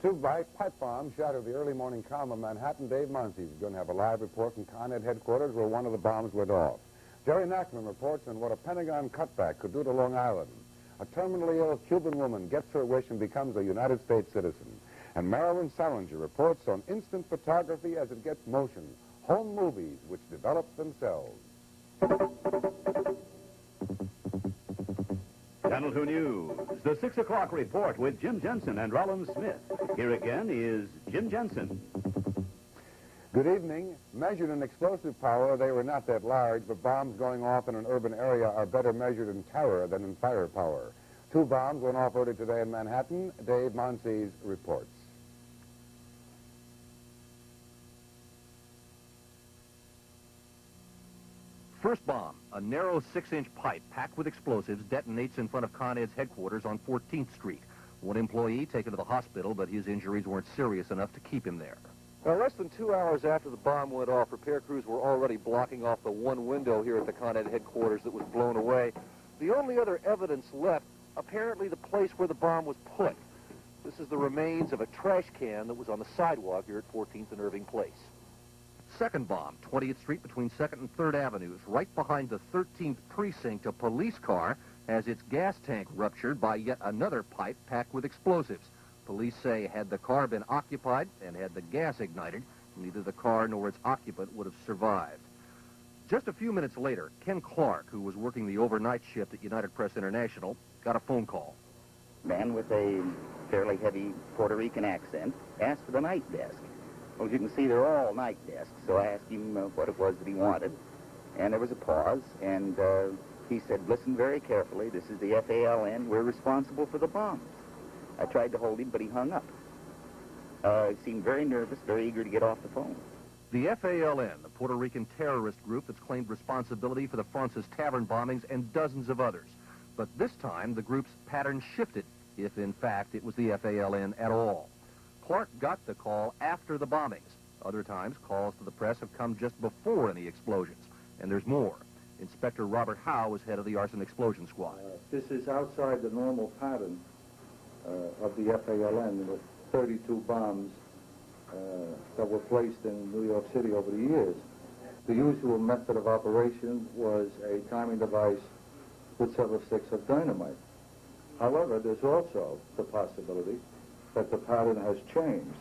Two pipe bombs shattered the early morning calm of Manhattan. Dave Munsey is going to have a live report from Con Ed headquarters where one of the bombs went off. Jerry Nachman reports on what a Pentagon cutback could do to Long Island. A terminally ill Cuban woman gets her wish and becomes a United States citizen. And Marilyn Salinger reports on instant photography as it gets motion, home movies which develop themselves. Channel 2 News, the 6 o'clock report with Jim Jensen and Rollins Smith. Here again is Jim Jensen. Good evening. Measured in explosive power, they were not that large, but bombs going off in an urban area are better measured in terror than in firepower. Two bombs went off early today in Manhattan. Dave Munsey reports. First bomb, a narrow 6-inch pipe packed with explosives, detonates in front of Con Ed's headquarters on 14th Street. One employee taken to the hospital, but his injuries weren't serious enough to keep him there. Now, less than 2 hours after the bomb went off, repair crews were already blocking off the one window here at the Con Ed headquarters that was blown away. The only other evidence left, apparently the place where the bomb was put. This is the remains of a trash can that was on the sidewalk here at 14th and Irving Place. Second bomb, 20th Street between 2nd and 3rd Avenues, right behind the 13th precinct. A police car has its gas tank ruptured by yet another pipe packed with explosives. Police say had the car been occupied and had the gas ignited, neither the car nor its occupant would have survived. Just a few minutes later, Ken Clark, who was working the overnight shift at United Press International, got a phone call. Man with a fairly heavy Puerto Rican accent asked for the night desk. Well, as you can see, they're all night desks, so I asked him what it was that he wanted. And there was a pause, and he said, listen very carefully, this is the FALN, we're responsible for the bombs. I tried to hold him, but he hung up. He seemed very nervous, very eager to get off the phone. The FALN, the Puerto Rican terrorist group that's claimed responsibility for the Fraunces Tavern bombings and dozens of others. But this time, the group's pattern shifted, if in fact it was the FALN at all. Clark got the call after the bombings. Other times, calls to the press have come just before any explosions. And there's more. Inspector Robert Howe is head of the arson explosion squad. This is outside the normal pattern of the FALN with 32 bombs that were placed in New York City over the years. The usual method of operation was a timing device with several sticks of dynamite. However, there's also the possibility that the pattern has changed.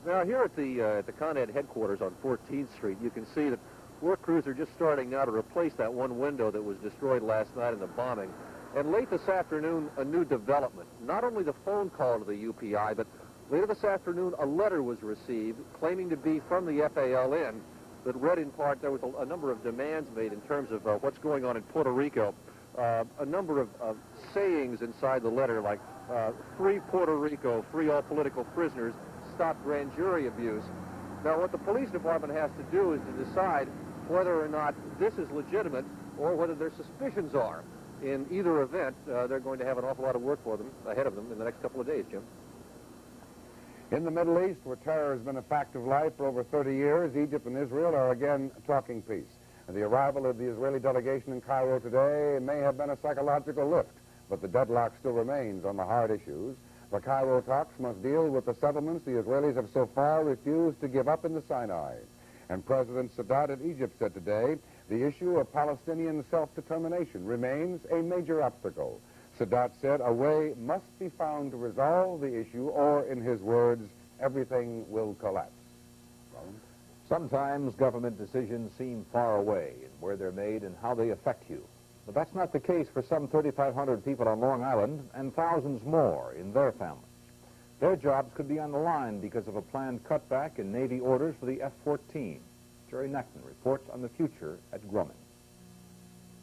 Now, here at the Con Ed headquarters on 14th Street, you can see that work crews are just starting now to replace that one window that was destroyed last night in the bombing. And late this afternoon, a new development. Not only the phone call to the UPI, but later this afternoon, a letter was received claiming to be from the FALN that read in part there was a number of demands made in terms of what's going on in Puerto Rico. A number of sayings inside the letter like free Puerto Rico, free all political prisoners, stop grand jury abuse. Now, what the police department has to do is to decide whether or not this is legitimate or whether their suspicions are. In either event, they're going to have an awful lot of work for them ahead of them in the next couple of days, Jim. In the Middle East, where terror has been a fact of life for over 30 years, Egypt and Israel are again talking peace. And the arrival of the Israeli delegation in Cairo today may have been a psychological lift, but the deadlock still remains on the hard issues. The Cairo talks must deal with the settlements the Israelis have so far refused to give up in the Sinai. And President Sadat of Egypt said today, the issue of Palestinian self-determination remains a major obstacle. Sadat said a way must be found to resolve the issue, or, in his words, everything will collapse. Roland? Sometimes government decisions seem far away in where they're made and how they affect you. But that's not the case for some 3,500 people on Long Island and thousands more in their families. Their jobs could be on the line because of a planned cutback in Navy orders for the F-14. Jerry Nachman reports on the future at Grumman.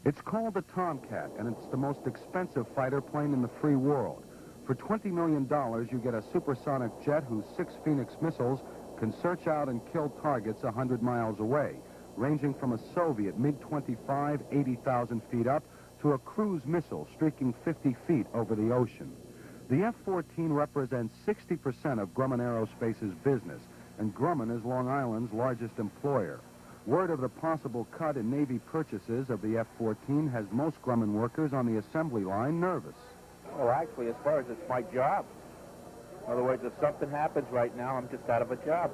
It's called the Tomcat, and it's the most expensive fighter plane in the free world. For $20 million, you get a supersonic jet whose 6 Phoenix missiles can search out and kill targets 100 miles away, ranging from a Soviet MiG-25, 80,000 feet up, to a cruise missile streaking 50 feet over the ocean. The F-14 represents 60% of Grumman Aerospace's business, and Grumman is Long Island's largest employer. Word of the possible cut in Navy purchases of the F-14 has most Grumman workers on the assembly line nervous. Well, actually, as far as it's my job, In other words, if something happens right now, I'm just out of a job.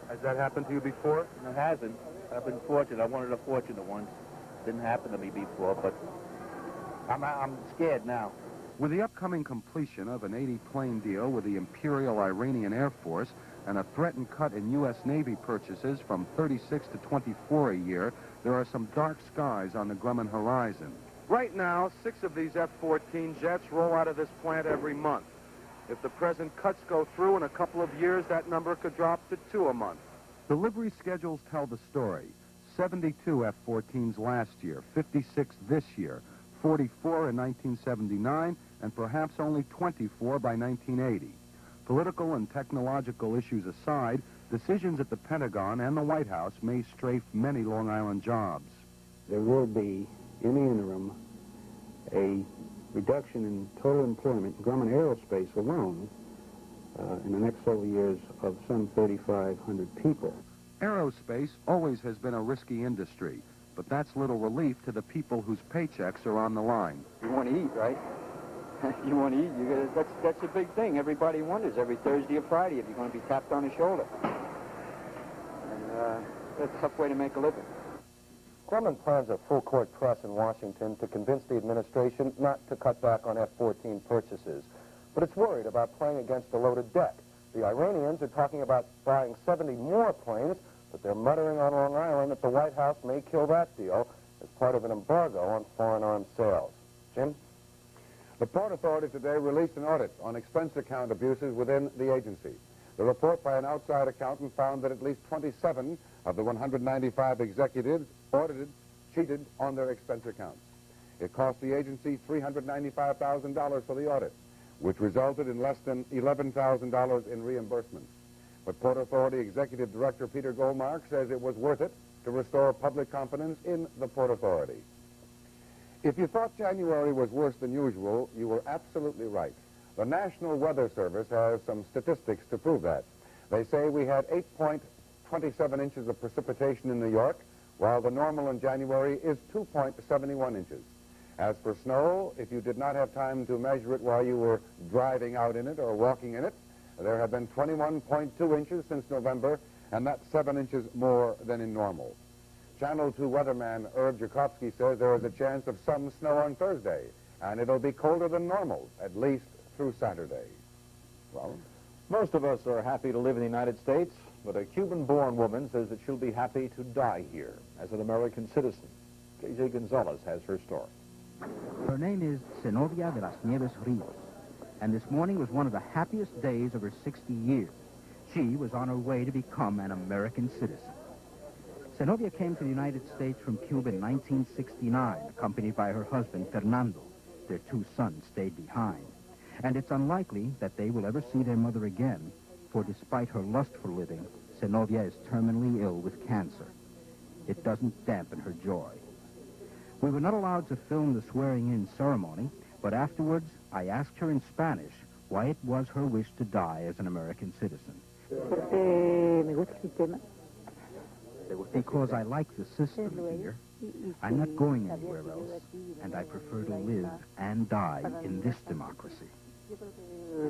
Has that happened to you before? It hasn't. I've been fortunate. I wanted a fortunate once. Didn't happen to me before, but I'm scared now. With the upcoming completion of an 80-plane deal with the Imperial Iranian Air Force and a threatened cut in U.S. Navy purchases from 36 to 24 a year, there are some dark skies on the Grumman horizon. Right now, 6 of these F-14 jets roll out of this plant every month. If the present cuts go through in a couple of years, that number could drop to 2 a month. Delivery schedules tell the story. 72 F-14s last year, 56 this year, 44 in 1979, and perhaps only 24 by 1980. Political and technological issues aside, decisions at the Pentagon and the White House may strafe many Long Island jobs. There will be, in the interim, a reduction in total employment in Grumman Aerospace alone in the next several years of some 3,500 people. Aerospace always has been a risky industry, but that's little relief to the people whose paychecks are on the line. You want to eat, right? You want to eat. That's a big thing. Everybody wonders every Thursday or Friday if you're going to be tapped on the shoulder. And that's a tough way to make a living. Grumman plans a full-court press in Washington to convince the administration not to cut back on F-14 purchases. But it's worried about playing against a loaded deck. The Iranians are talking about buying 70 more planes, but they're muttering on Long Island that the White House may kill that deal as part of an embargo on foreign arms sales. Jim? The Port Authority today released an audit on expense account abuses within the agency. The report by an outside accountant found that at least 27 of the 195 executives audited cheated on their expense accounts. It cost the agency $395,000 for the audit, which resulted in less than $11,000 in reimbursements. But Port Authority Executive Director Peter Goldmark says it was worth it to restore public confidence in the Port Authority. If you thought January was worse than usual, you were absolutely right. The National Weather Service has some statistics to prove that. They say we had 8.27 inches of precipitation in New York, while the normal in January is 2.71 inches. As for snow, if you did not have time to measure it while you were driving out in it or walking in it, there have been 21.2 inches since November, and that's 7 inches more than in normal. Channel 2 weatherman Herb Jakowski says there is a chance of some snow on Thursday, and it'll be colder than normal, at least through Saturday. Well, most of us are happy to live in the United States, but a Cuban-born woman says that she'll be happy to die here as an American citizen. J.J. Gonzalez has her story. Her name is Zenobia de las Nieves Rios, and this morning was one of the happiest days of her 60 years. She was on her way to become an American citizen. Zenobia came to the United States from Cuba in 1969, accompanied by her husband, Fernando. Their 2 sons stayed behind. And it's unlikely that they will ever see their mother again, for despite her lust for living, Zenobia is terminally ill with cancer. It doesn't dampen her joy. We were not allowed to film the swearing-in ceremony, but afterwards I asked her in Spanish why it was her wish to die as an American citizen. Because I like the system here. I'm not going anywhere else, and I prefer to live and die in this democracy.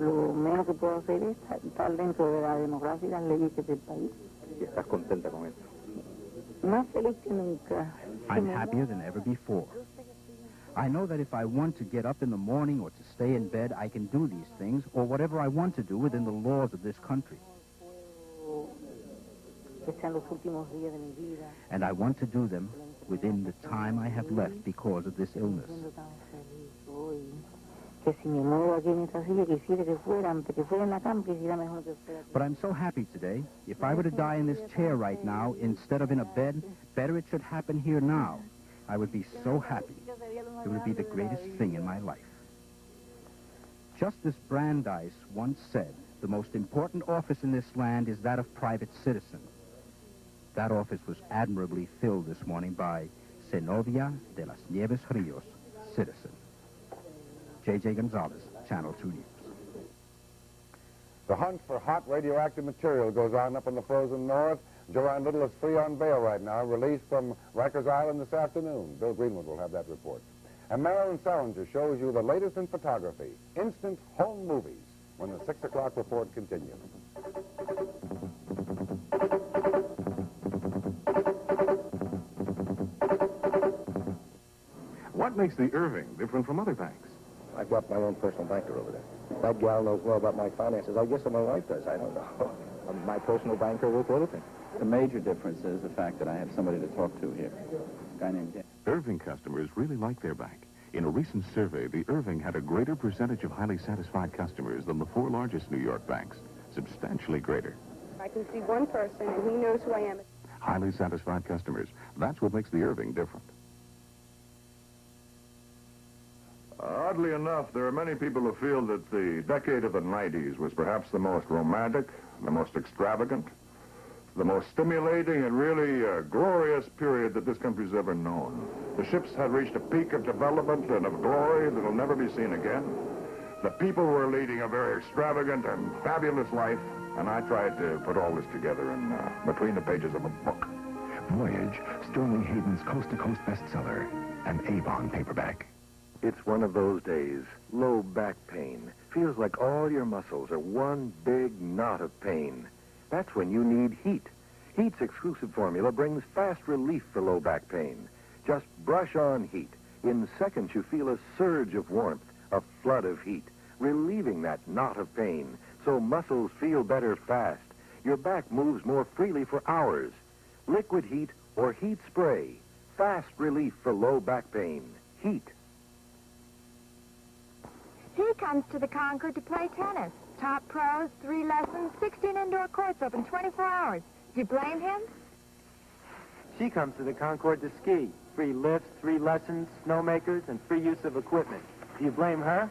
Lo menos que puedo hacer es estar dentro de la democracia y las leyes que del país. ¿Y estás contenta con esto? Más feliz que nunca. I'm happier than ever before. I know that if I want to get up in the morning or to stay in bed, I can do these things, or whatever I want to do within the laws of this country. And I want to do them within the time I have left because of this illness. But I'm so happy today. If I were to die in this chair right now, instead of in a bed, better it should happen here now. I would be so happy. It would be the greatest thing in my life. Justice Brandeis once said, the most important office in this land is that of private citizen. That office was admirably filled this morning by Zenobia de las Nieves Rios, citizen. J.J. Gonzalez, Channel 2 News. The hunt for hot radioactive material goes on up in the frozen north. Joan Little is free on bail right now, released from Rikers Island this afternoon. Bill Greenwood will have that report. And Marilyn Salinger shows you the latest in photography, instant home movies, when the 6 o'clock report continues. What makes the Irving different from other banks? I've got my own personal banker over there. That gal knows more about my finances. I guess my wife does. I don't know. My personal banker will do everything. The major difference is the fact that I have somebody to talk to here. A guy named James. Irving customers really like their bank. In a recent survey, the Irving had a greater percentage of highly satisfied customers than the 4 largest New York banks. Substantially greater. I can see one person, and he knows who I am. Highly satisfied customers. That's what makes the Irving different. Oddly enough, there are many people who feel that the decade of the 90s was perhaps the most romantic, the most extravagant, the most stimulating and really glorious period that this country's ever known. The ships had reached a peak of development and of glory that will never be seen again. The people were leading a very extravagant and fabulous life, and I tried to put all this together in between the pages of a book. Voyage, Sterling Hayden's coast-to-coast bestseller, an Avon paperback. It's one of those days. Low back pain. Feels like all your muscles are one big knot of pain. That's when you need Heat. Heat's exclusive formula brings fast relief for low back pain. Just brush on Heat. In seconds, you feel a surge of warmth, a flood of heat, relieving that knot of pain, so muscles feel better fast. Your back moves more freely for hours. Liquid Heat or Heat Spray. Fast relief for low back pain. Heat. He comes to the Concord to play tennis. Top pros, 3 lessons, 16 indoor courts open 24 hours. Do you blame him? She comes to the Concord to ski. Free lifts, 3 lessons, snowmakers, and free use of equipment. Do you blame her?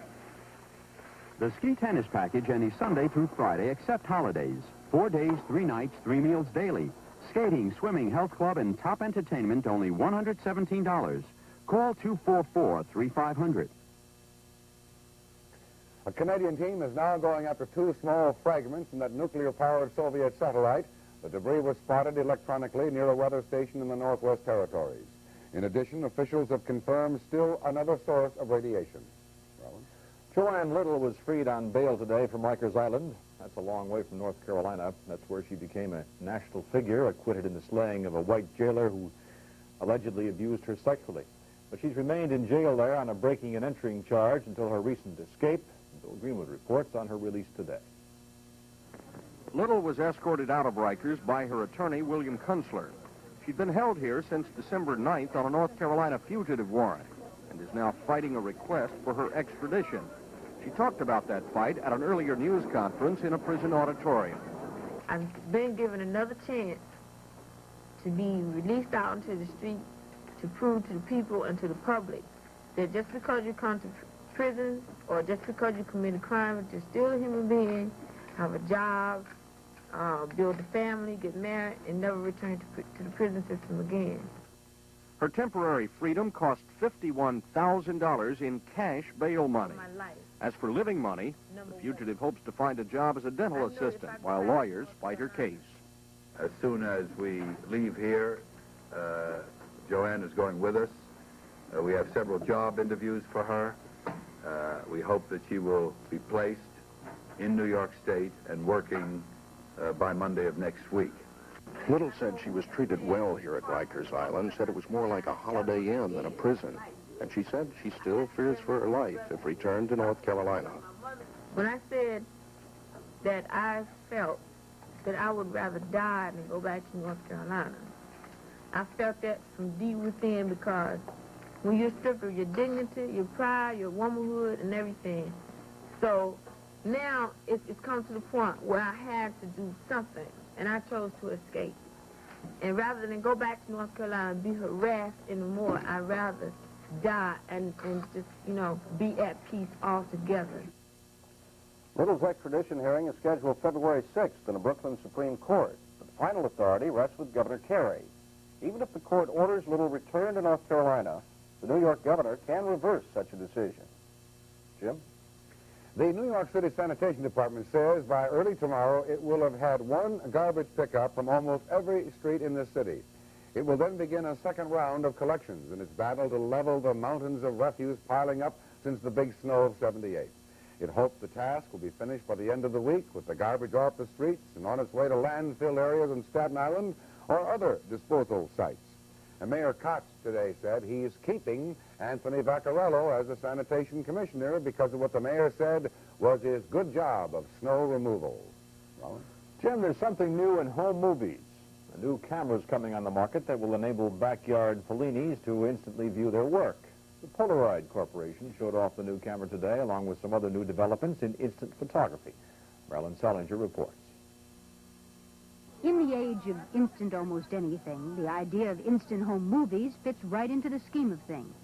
The ski tennis package any Sunday through Friday except holidays. 4 days, 3 nights, 3 meals daily. Skating, swimming, health club, and top entertainment, only $117. Call 244-3500. A Canadian team is now going after 2 small fragments from that nuclear-powered Soviet satellite. The debris was spotted electronically near a weather station in the Northwest Territories. In addition, officials have confirmed still another source of radiation. Rowan? Joan Little was freed on bail today from Rikers Island. That's a long way from North Carolina. That's where she became a national figure, acquitted in the slaying of a white jailer who allegedly abused her sexually. But she's remained in jail there on a breaking and entering charge until her recent escape. Bill Greenwood reports on her release today. Little was escorted out of Rikers by her attorney, William Kunstler. She'd been held here since December 9th on a North Carolina fugitive warrant and is now fighting a request for her extradition. She talked about that fight at an earlier news conference in a prison auditorium. I've been given another chance to be released out into the street to prove to the people and to the public that just because you come to prison or just because you commit a crime, that you're still a human being, have a job, build a family, get married, and never return to the prison system again. Her temporary freedom cost $51,000 in cash bail money. As for living money, the fugitive hopes to find a job as a dental assistant while lawyers fight her case. As soon as we leave here, Joanne is going with us. We have several job interviews for her. We hope that she will be placed in New York State and working by Monday of next week. Little said she was treated well here at Rikers Island, said it was more like a Holiday Inn than a prison. And she said she still fears for her life if returned to North Carolina. When I said that I felt that I would rather die than go back to North Carolina, I felt that from deep within, because when you're stripped of your dignity, your pride, your womanhood, and everything. So now it's come to the point where I had to do something, and I chose to escape. And rather than go back to North Carolina and be harassed anymore, I'd rather die and just, you know, be at peace altogether. Little's extradition hearing is scheduled February 6th in the Brooklyn Supreme Court. But the final authority rests with Governor Carey. Even if the court orders Little returned to North Carolina, the New York governor can reverse such a decision. Jim? The New York City Sanitation Department says by early tomorrow it will have had 1 garbage pickup from almost every street in the city. It will then begin a second round of collections in its battle to level the mountains of refuse piling up since the big snow of '78. It hoped the task will be finished by the end of the week with the garbage off the streets and on its way to landfill areas in Staten Island or other disposal sites. And Mayor Cox today said he is keeping Anthony Vaccarello as a sanitation commissioner because of what the mayor said was his good job of snow removal. Rollins? Jim, there's something new in home movies. A new camera's coming on the market that will enable backyard Fellinis to instantly view their work. The Polaroid Corporation showed off the new camera today, along with some other new developments in instant photography. Marilyn Salinger reports. In the age of instant almost anything, the idea of instant home movies fits right into the scheme of things.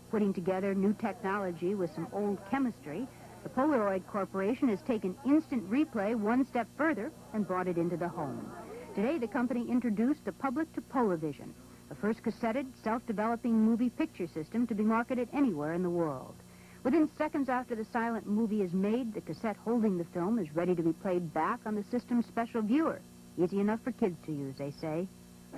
Putting together new technology with some old chemistry, the Polaroid Corporation has taken instant replay one step further and brought it into the home. Today, the company introduced the public to Polavision, the first cassetted, self-developing movie picture system to be marketed anywhere in the world. Within seconds after the silent movie is made, the cassette holding the film is ready to be played back on the system's special viewer. Easy enough for kids to use, they say.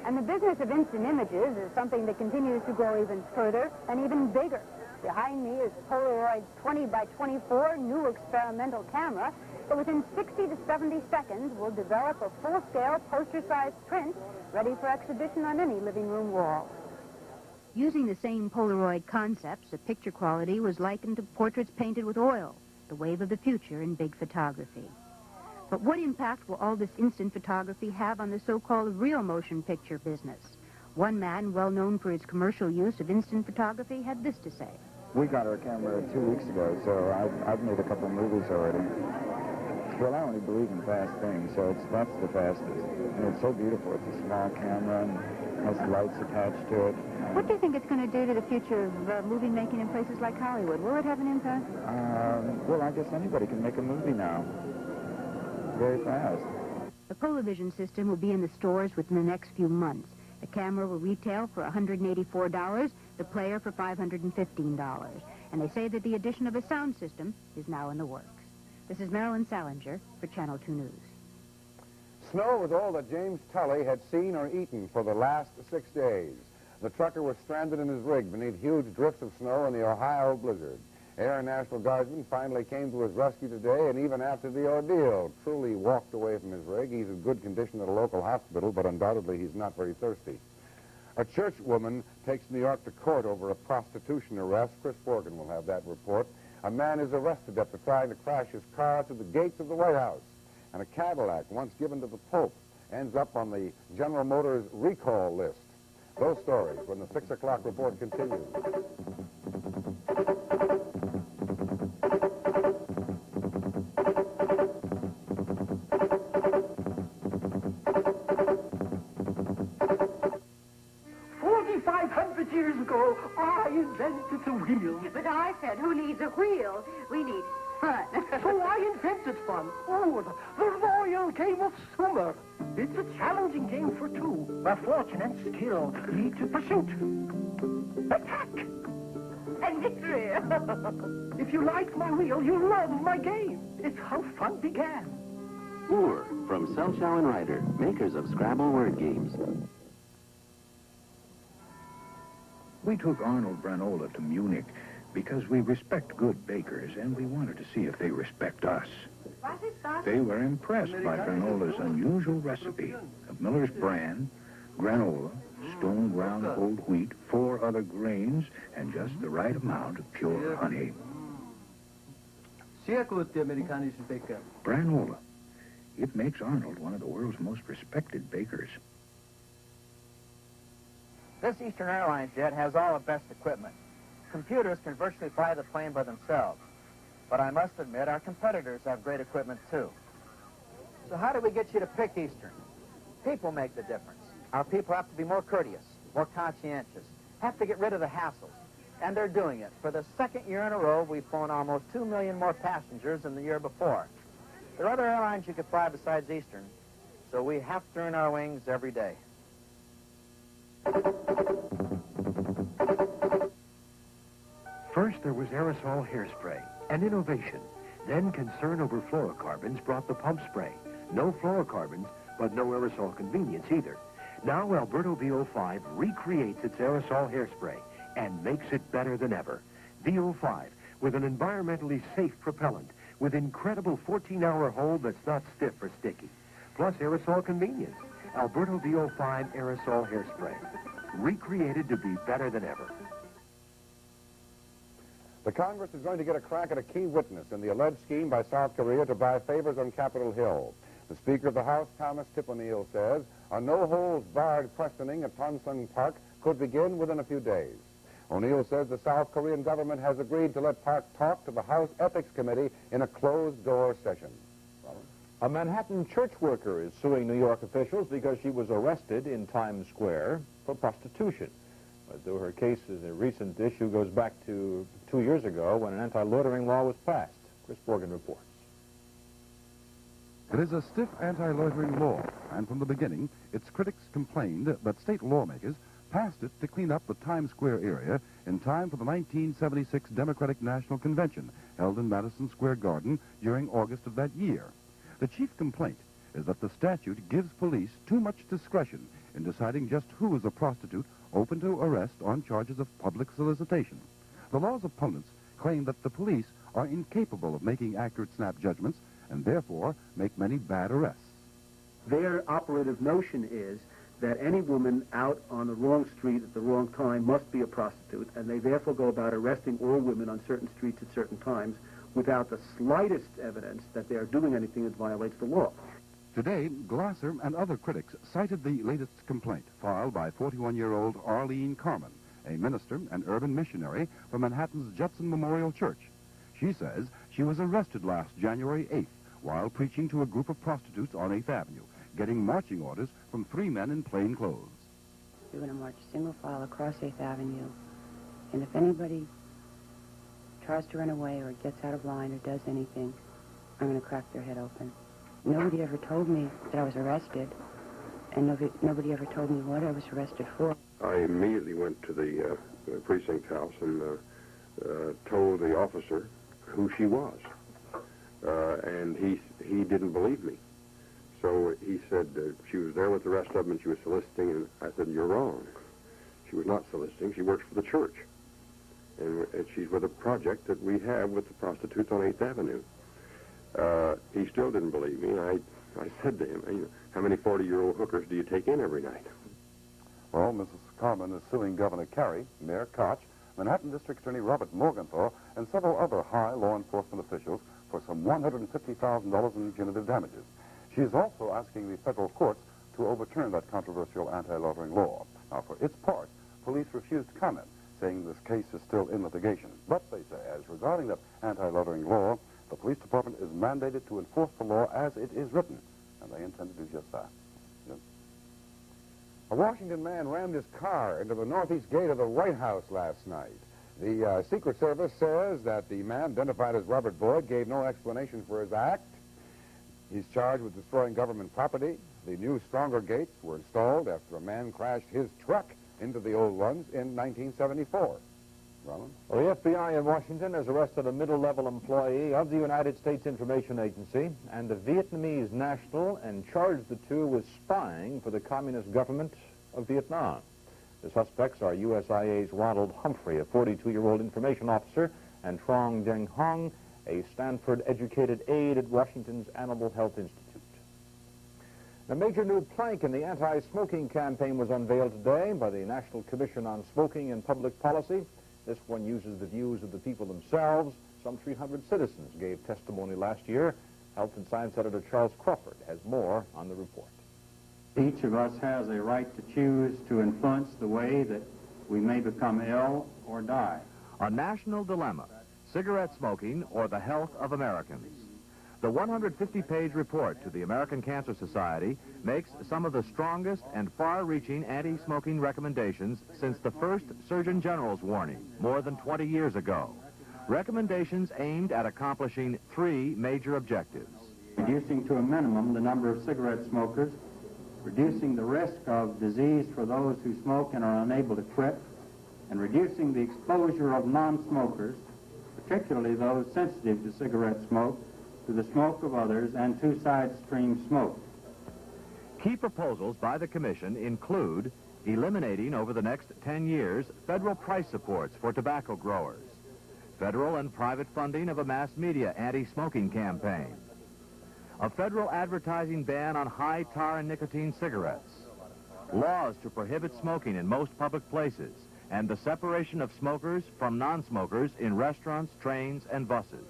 And the business of instant images is something that continues to grow even further and even bigger. Behind me is Polaroid's 20 by 24 new experimental camera that within 60 to 70 seconds will develop a full-scale poster-sized print ready for exhibition on any living room wall. Using the same Polaroid concepts, the picture quality was likened to portraits painted with oil, the wave of the future in big photography. But what impact will all this instant photography have on the so-called real motion picture business? One man, well known for his commercial use of instant photography, had this to say. We got our camera 2 weeks ago, so I've made a couple movies already. Well, I only believe in fast things, so that's the fastest. And it's so beautiful. It's a small camera and has lights attached to it. What do you think it's going to do to the future of movie making in places like Hollywood? Will it have an impact? Well, I guess anybody can make a movie now. Very fast. The Polavision system will be in the stores within the next few months. The camera will retail for $184, the player for $515. And they say that the addition of a sound system is now in the works. This is Marilyn Salinger for Channel 2 News. Snow was all that James Tully had seen or eaten for the last 6 days. The trucker was stranded in his rig beneath huge drifts of snow in the Ohio blizzard. Air and National Guardsmen finally came to his rescue today, and even after the ordeal, truly walked away from his rig. He's in good condition at a local hospital, but undoubtedly he's not very thirsty. A church woman takes New York to court over a prostitution arrest. Chris Forgan will have that report. A man is arrested after trying to crash his car through the gates of the White House. And a Cadillac, once given to the Pope, ends up on the General Motors recall list. Those stories when the 6 o'clock report continues. Years ago, I invented the wheel. But I said, who needs a wheel? We need fun. So I invented fun. Oh, the Royal Game of Sumer. It's a challenging game for two, where fortune and skill lead to pursuit. Attack! And victory. If you like my wheel, you'll love my game. It's how fun began. Moore from Selchow and Ryder, makers of Scrabble word games. We took Arnold Granola to Munich because we respect good bakers and we wanted to see if they respect us. They were impressed by Granola's unusual recipe of Miller's brand, granola, stone ground whole wheat, 4 other grains, and just the right amount of pure honey. Granola. It makes Arnold one of the world's most respected bakers. This Eastern Airlines jet has all the best equipment. Computers can virtually fly the plane by themselves. But I must admit, our competitors have great equipment, too. So how do we get you to pick Eastern? People make the difference. Our people have to be more courteous, more conscientious, have to get rid of the hassles. And they're doing it. For the 2nd year in a row, we've flown almost 2 million more passengers than the year before. There are other airlines you could fly besides Eastern, so we have to earn our wings every day. First, there was aerosol hairspray, an innovation. Then concern over fluorocarbons brought the pump spray. No fluorocarbons, but no aerosol convenience either. Now Alberto VO5 recreates its aerosol hairspray and makes it better than ever. VO5, with an environmentally safe propellant, with incredible 14-hour hold that's not stiff or sticky. Plus aerosol convenience. Alberto VO5 aerosol hairspray. Recreated to be better than ever. The Congress is going to get a crack at a key witness in the alleged scheme by South Korea to buy favors on Capitol Hill. The Speaker of the House, Thomas Tip O'Neill, says a no-holds-barred questioning at Tongsun Park could begin within a few days. O'Neill says the South Korean government has agreed to let Park talk to the House Ethics Committee in a closed-door session. A Manhattan church worker is suing New York officials because she was arrested in Times Square for prostitution. But though her case is a recent issue, goes back to 2 years ago when an anti-loitering law was passed. Chris Borgen reports. It is a stiff anti-loitering law, and from the beginning, its critics complained that state lawmakers passed it to clean up the Times Square area in time for the 1976 Democratic National Convention held in Madison Square Garden during August of that year. The chief complaint is that the statute gives police too much discretion in deciding just who is a prostitute open to arrest on charges of public solicitation. The law's opponents claim that the police are incapable of making accurate snap judgments and therefore make many bad arrests. Their operative notion is that any woman out on the wrong street at the wrong time must be a prostitute, and they therefore go about arresting all women on certain streets at certain times without the slightest evidence that they are doing anything that violates the law. Today, Glasser and other critics cited the latest complaint filed by 41-year-old Arlene Carmen, a minister and urban missionary from Manhattan's Judson Memorial Church. She says she was arrested last January 8th while preaching to a group of prostitutes on 8th Avenue, getting marching orders from 3 men in plain clothes. We're going to march single file across 8th Avenue, and if anybody tries to run away or gets out of line or does anything, I'm going to crack their head open. Nobody ever told me that I was arrested, and nobody ever told me what I was arrested for. I immediately went to the precinct house and told the officer who she was, and he didn't believe me. So he said she was there with the rest of them and she was soliciting, and I said, "You're wrong. She was not soliciting. She works for the church. And she's with a project that we have with the prostitutes on 8th Avenue. He still didn't believe me. I said to him, "How many 40-year-old hookers do you take in every night?" Well, Mrs. Carmen is suing Governor Carey, Mayor Koch, Manhattan District Attorney Robert Morgenthau, and several other high law enforcement officials for some $150,000 in punitive damages. She is also asking the federal courts to overturn that controversial anti-loitering law. Now, for its part, police refused comment, saying this case is still in litigation. But they say, as regarding that anti-loitering law, the police department is mandated to enforce the law as it is written, and they intend to do just that. Yes. A Washington man rammed his car into the northeast gate of the White House last night. The Secret Service says that the man, identified as Robert Boyd, gave no explanation for his act. He's charged with destroying government property. The new, stronger gates were installed after a man crashed his truck into the old ones in 1974. Grumman? Well, the FBI in Washington has arrested a middle-level employee of the United States Information Agency and a Vietnamese national and charged the two with spying for the communist government of Vietnam. The suspects are USIA's Ronald Humphrey, a 42-year-old information officer, and Trong Deng Hong, a Stanford-educated aide at Washington's Animal Health Institute. A major new plank in the anti-smoking campaign was unveiled today by the National Commission on Smoking and Public Policy. This one uses the views of the people themselves. Some 300 citizens gave testimony last year. Health and Science Editor Charles Crawford has more on the report. Each of us has a right to choose to influence the way that we may become ill or die. A national dilemma: cigarette smoking or the health of Americans. The 150-page report to the American Cancer Society makes some of the strongest and far-reaching anti-smoking recommendations since the first Surgeon General's warning more than 20 years ago. Recommendations aimed at accomplishing 3 major objectives: reducing to a minimum the number of cigarette smokers, reducing the risk of disease for those who smoke and are unable to quit, and reducing the exposure of non-smokers, particularly those sensitive to cigarette smoke, to the smoke of others and to side-stream smoke. Key proposals by the Commission include eliminating over the next 10 years federal price supports for tobacco growers, federal and private funding of a mass media anti-smoking campaign, a federal advertising ban on high tar and nicotine cigarettes, laws to prohibit smoking in most public places, and the separation of smokers from non-smokers in restaurants, trains, and buses.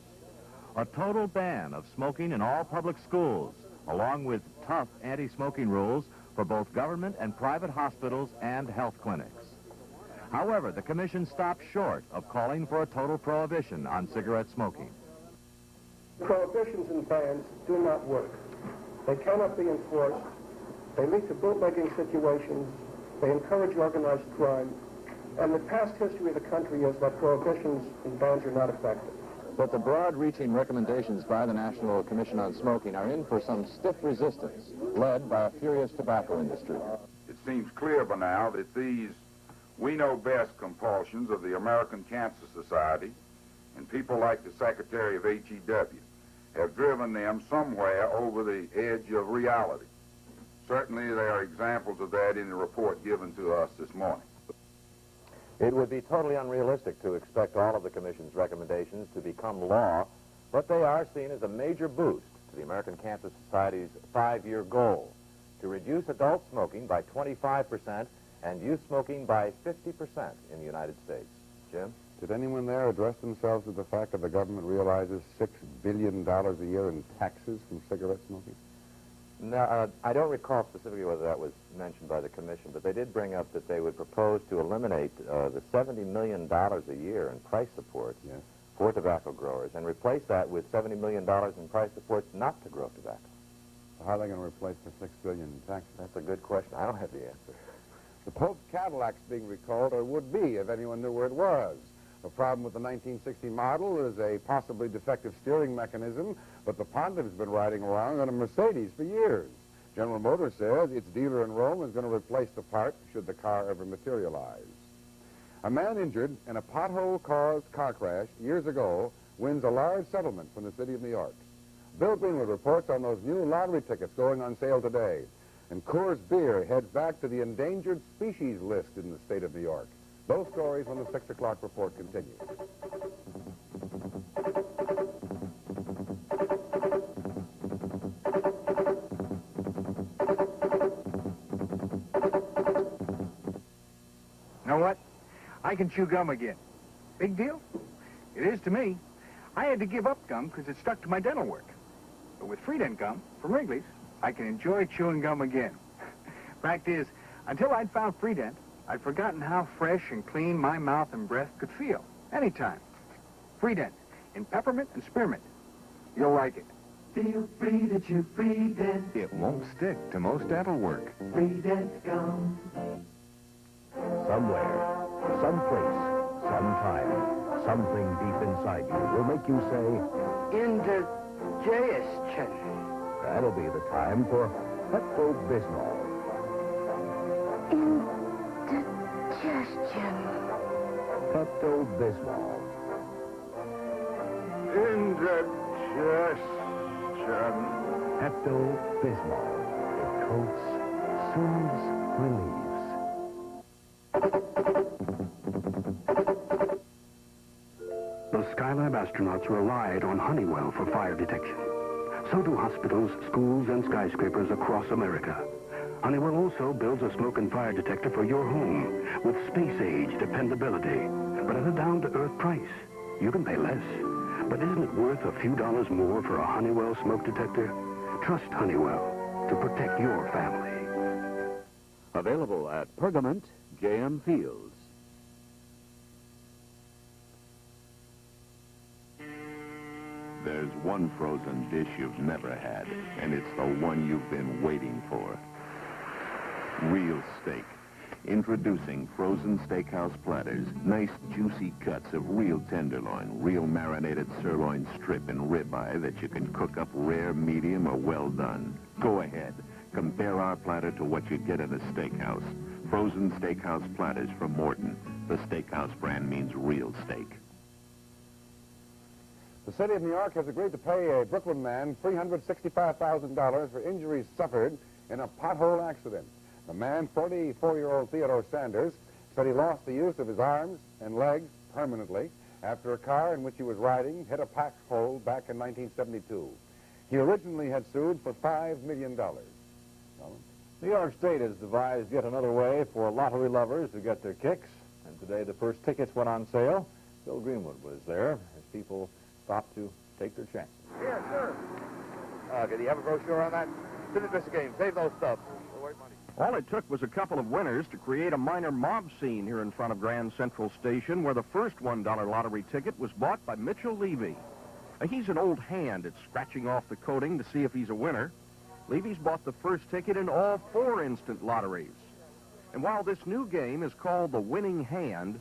A total ban of smoking in all public schools, along with tough anti-smoking rules for both government and private hospitals and health clinics. However, the commission stopped short of calling for a total prohibition on cigarette smoking. Prohibitions and bans do not work. They cannot be enforced. They lead to bootlegging situations. They encourage organized crime. And the past history of the country is that prohibitions and bans are not effective. But the broad-reaching recommendations by the National Commission on Smoking are in for some stiff resistance, led by a furious tobacco industry. It seems clear by now that these we-know-best compulsions of the American Cancer Society and people like the Secretary of HEW have driven them somewhere over the edge of reality. Certainly there are examples of that in the report given to us this morning. It would be totally unrealistic to expect all of the Commission's recommendations to become law, but they are seen as a major boost to the American Cancer Society's 5-year goal to reduce adult smoking by 25% and youth smoking by 50% in the United States. Jim? Did anyone there address themselves to the fact that the government realizes $6 billion a year in taxes from cigarette smoking? No, I don't recall specifically whether that was mentioned by the Commission, but they did bring up that they would propose to eliminate the $70 million a year in price support for tobacco growers and replace that with $70 million in price supports not to grow tobacco. So how are they going to replace the $6 billion in taxes? That's a good question. I don't have the answer. The Pope's Cadillac's being recalled, or would be if anyone knew where it was. The problem with the 1960 model is a possibly defective steering mechanism, but the pontiff's been riding around on a Mercedes for years. General Motors says its dealer in Rome is going to replace the part should the car ever materialize. A man injured in a pothole-caused car crash years ago wins a large settlement from the city of New York. Bill Greenwood reports on those new lottery tickets going on sale today. And Coors beer heads back to the endangered species list in the state of New York. Those stories when the 6 o'clock report continues. Know what? I can chew gum again. Big deal? It is to me. I had to give up gum because it stuck to my dental work. But with Freedent gum from Wrigley's, I can enjoy chewing gum again. Fact is, until I'd found Freedent, I'd forgotten how fresh and clean my mouth and breath could feel, anytime. Freedent, in peppermint and spearmint. You'll like it. Feel free to chew Freedent. It won't stick to most dental work. Freedent gum. Somewhere, someplace, sometime, something deep inside you will make you say, indigestion. That'll be the time for Pepto-Bismol. Indigestion. Pepto-Bismol. Indigestion. Pepto-Bismol. It coats, soothes, relieves. The Skylab astronauts relied on Honeywell for fire detection. So do hospitals, schools, and skyscrapers across America. Honeywell also builds a smoke and fire detector for your home with space-age dependability, but at a down-to-earth price. You can pay less. But isn't it worth a few dollars more for a Honeywell smoke detector? Trust Honeywell to protect your family. Available at Pergament, J.M. Fields. There's one frozen dish you've never had, and it's the one you've been waiting for. Real steak. Introducing frozen steakhouse platters. Nice juicy cuts of real tenderloin, real marinated sirloin strip and ribeye that you can cook up rare, medium, or well done. Go ahead. Compare our platter to what you get at a steakhouse. Frozen steakhouse platters from Morton. The steakhouse brand means real steak. The city of New York has agreed to pay a Brooklyn man $365,000 for injuries suffered in a pothole accident. The man, 44-year-old Theodore Sanders, said he lost the use of his arms and legs permanently after a car in which he was riding hit a pothole back in 1972. He originally had sued for $5 million. New York State has devised yet another way for lottery lovers to get their kicks. And today the first tickets went on sale. Bill Greenwood was there as people stopped to take their chances. Here, sir. Do you have a brochure on that? Didn't miss a game. Save those stubs. All it took was a couple of winners to create a minor mob scene here in front of Grand Central Station, where the first $1 lottery ticket was bought by Mitchell Levy. He's an old hand at scratching off the coating to see if he's a winner. Levy's bought the first ticket in all 4 instant lotteries. And while this new game is called the winning hand,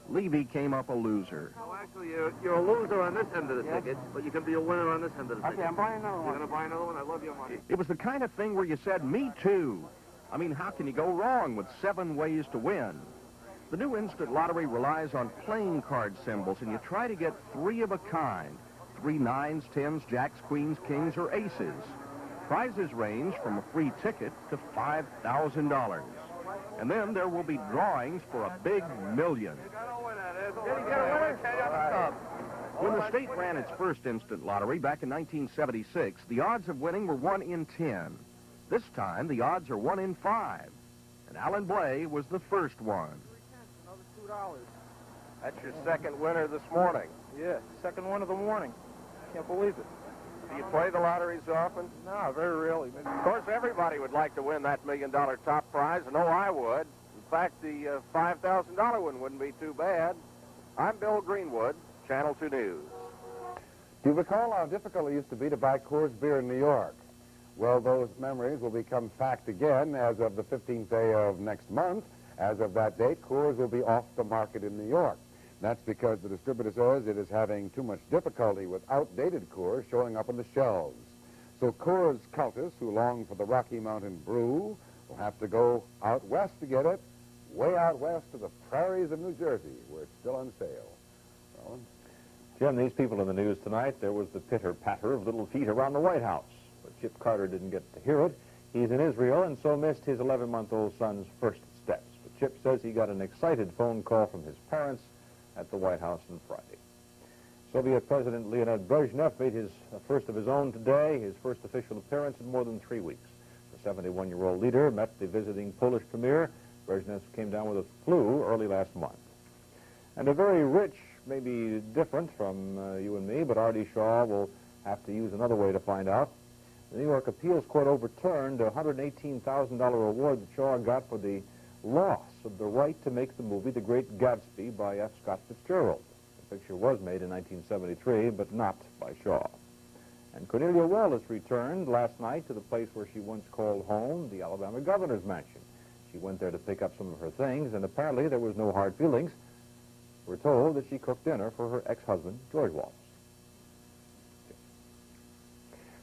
Levy came up a loser. No, actually, you're a loser on this end of the ticket, but you can be a winner on this end of the ticket. I'm buying another one. You're going to buy another one? I love your money. It was the kind of thing where you said, me too. I mean, how can you go wrong with 7 ways to win? The new instant lottery relies on playing card symbols, and you try to get 3 of a kind. 3 9s, 10s, jacks, queens, kings, or aces. Prizes range from a free ticket to $5,000. And then there will be drawings for a big million. When the state ran its first instant lottery back in 1976, the odds of winning were 1 in 10. This time, the odds are 1 in 5. And Alan Blay was the first one. Another $2. That's your second winner this morning. Yeah, second one of the morning. Can't believe it. Do you play the lotteries often? No, very rarely. Of course, everybody would like to win that $1 million top prize, and I would. In fact, the $5,000 one wouldn't be too bad. I'm Bill Greenwood, Channel 2 News. Do you recall how difficult it used to be to buy Coors beer in New York? Well, those memories will become fact again as of the 15th day of next month. As of that date, Coors will be off the market in New York. That's because the distributor says it is having too much difficulty with outdated Coors showing up on the shelves. So Coors cultists who long for the Rocky Mountain brew will have to go out west to get it, way out west to the prairies of New Jersey, where it's still on sale. Well, Jim, these people in the news tonight, there was the pitter-patter of little feet around the White House. But Chip Carter didn't get to hear it. He's in Israel and so missed his 11-month-old son's first steps. But Chip says he got an excited phone call from his parents at the White House on Friday. Soviet President Leonid Brezhnev made his first of his own today, his first official appearance in more than 3 weeks. The 71-year-old leader met the visiting Polish premier. Brezhnev came down with a flu early last month. And a very rich, maybe different from you and me, but Artie Shaw will have to use another way to find out. The New York Appeals Court overturned a $118,000 award that Shaw got for the loss of the right to make the movie The Great Gatsby by F. Scott Fitzgerald. The picture was made in 1973, but not by Shaw. And Cornelia Wallace returned last night to the place where she once called home, the Alabama governor's mansion. She went there to pick up some of her things, and apparently there was no hard feelings. We're told that she cooked dinner for her ex-husband, George Wallace.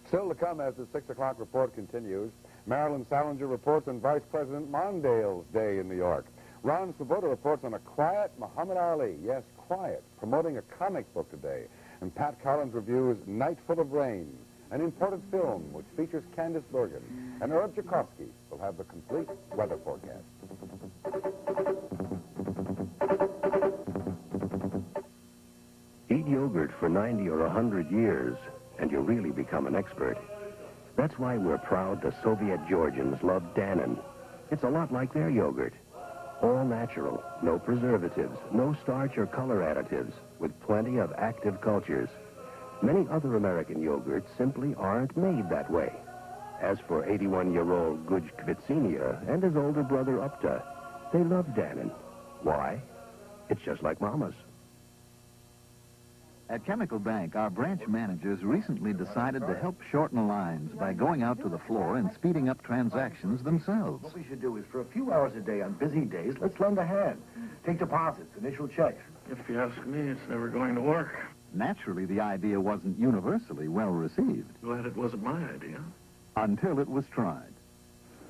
Still to come as the 6 o'clock report continues, Marilyn Salinger reports on Vice President Mondale's day in New York. Ron Swoboda reports on a quiet Muhammad Ali, yes, quiet, promoting a comic book today. And Pat Collins reviews Night Full of Rain, an imported film which features Candice Bergen. And Herb Jackowski will have the complete weather forecast. Eat yogurt for 90 or 100 years, and you really become an expert. That's why we're proud the Soviet Georgians love Dannon. It's a lot like their yogurt. All natural, no preservatives, no starch or color additives, with plenty of active cultures. Many other American yogurts simply aren't made that way. As for 81-year-old Guj Kvitsinia and his older brother Upta, they love Dannon. Why? It's just like Mama's. At Chemical Bank, our branch managers recently decided to help shorten lines by going out to the floor and speeding up transactions themselves. What we should do is, for a few hours a day on busy days, let's lend a hand. Take deposits, initial checks. If you ask me, it's never going to work. Naturally, the idea wasn't universally well received. Glad it wasn't my idea. Until it was tried.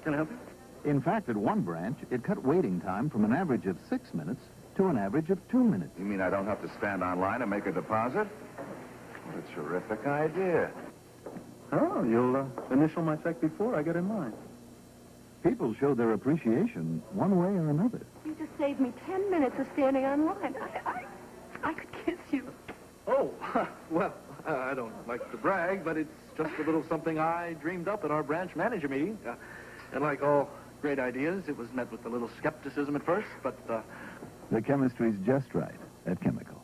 Can I help you? In fact, at one branch, it cut waiting time from an average of 6 minutes to an average of 2 minutes. You mean I don't have to stand online and make a deposit? What a terrific idea. Oh, you'll initial my check before I get in line. People show their appreciation one way or another. You just saved me 10 minutes of standing on line. I could kiss you. Oh, well, I don't like to brag, but it's just a little something I dreamed up at our branch manager meeting. And like all great ideas, it was met with a little skepticism at first, but... The chemistry's just right at Chemical.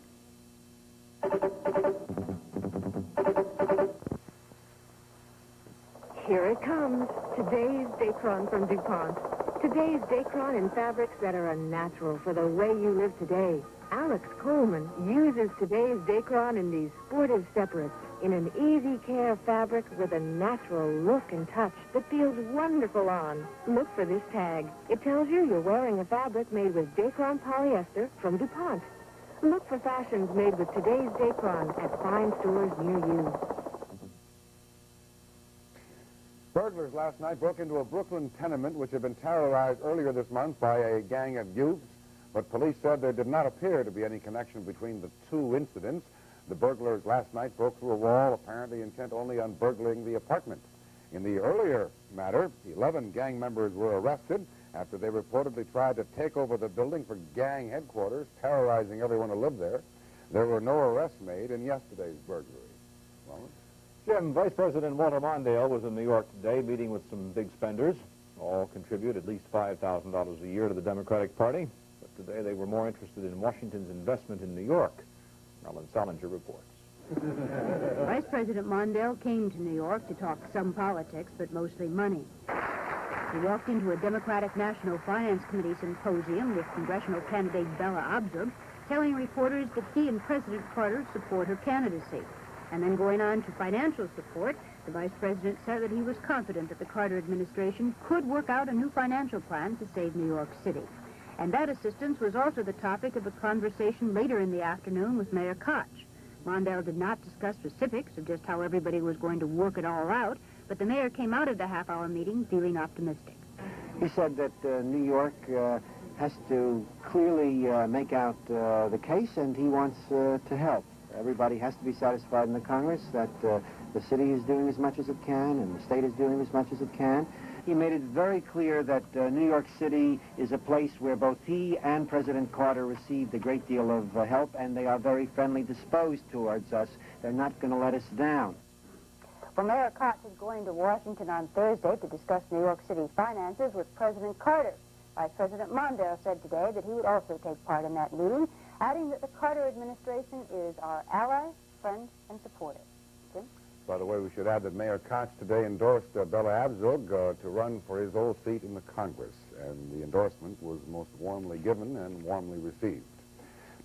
Here it comes. Today's Dacron from DuPont. Today's Dacron in fabrics that are unnatural for the way you live today. Alex Coleman uses today's Dacron in these sportive separates in an easy care fabric with a natural look and touch that feels wonderful on. Look for this tag. It tells you you're wearing a fabric made with Dacron polyester from DuPont. Look for fashions made with today's Dacron at fine stores near you. Burglars last night broke into a Brooklyn tenement which had been terrorized earlier this month by a gang of youths, but police said there did not appear to be any connection between the two incidents. The burglars last night broke through a wall, apparently intent only on burgling the apartment. In the earlier matter, 11 gang members were arrested after they reportedly tried to take over the building for gang headquarters, terrorizing everyone who lived there. There were no arrests made in yesterday's burglary. Well, Jim, Vice President Walter Mondale was in New York today meeting with some big spenders. All contribute at least $5,000 a year to the Democratic Party. But today they were more interested in Washington's investment in New York. Marilyn Salinger reports. Vice President Mondale came to New York to talk some politics, but mostly money. He walked into a Democratic National Finance Committee symposium with congressional candidate Bella Abzug, telling reporters that he and President Carter support her candidacy. And then going on to financial support, the vice president said that he was confident that the Carter administration could work out a new financial plan to save New York City. And that assistance was also the topic of a conversation later in the afternoon with Mayor Koch. Mondale did not discuss specifics of just how everybody was going to work it all out, but the mayor came out of the half-hour meeting feeling optimistic. He said that New York has to clearly make out the case, and he wants to help. Everybody has to be satisfied in the Congress that the city is doing as much as it can and the state is doing as much as it can. He made it very clear that New York City is a place where both he and President Carter received a great deal of help, and they are very friendly disposed towards us. They're not going to let us down. Well, Mayor Koch is going to Washington on Thursday to discuss New York City's finances with President Carter. Vice President Mondale said today that he would also take part in that meeting, adding that the Carter administration is our ally, friend, and supporter. Jim? By the way, we should add that Mayor Koch today endorsed Bella Abzug to run for his old seat in the Congress, and the endorsement was most warmly given and warmly received.